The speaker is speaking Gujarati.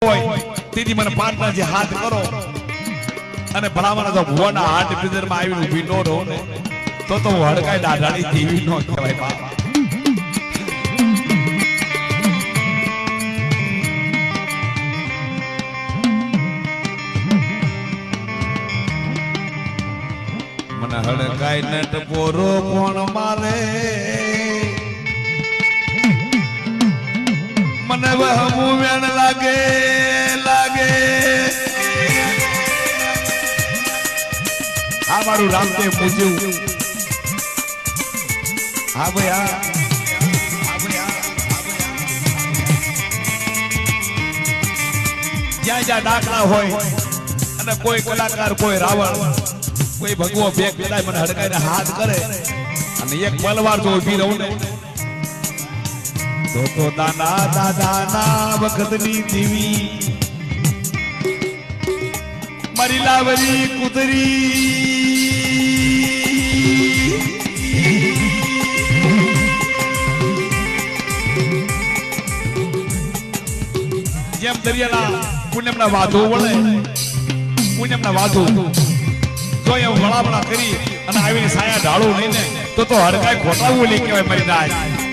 તેથી મને પાટના જે હાથ કરો અને ભલામણ તો ભુવાના હાથ પિજરમાં આવીને ઊભી નો રહો ને તો હું હડકાઈ દાઢાડી દેવી નો કહેવાય બાપ. મને હડકાઈ ને ટપોરો કોણ મારે મને વહમું વેણ લાગે લાગે. આ મારું રામદેવ પૂજ્યું. હા ભાઈ હા જ્યાં જ્યાં દાખલા હોય અને કોઈ કલાકાર કોઈ રાવણ કોઈ ભગવો બેગ પેલા મને હડકાઈને હાથ કરે અને એક પલવાર જો ઊભી રહું ને તો દાદા દાદાના વખતની દેવી મારી લાવરી કુતરી જેમ દરિયાના પુણ્યમના વાધો વળે પુણ્યમના વાધો જો એમ વળાવણા કરી અને આવીને સાયા ઢાળું લઈને તો હડકાઈ ખોટાવું લઈ કહેવાય મારી નાય.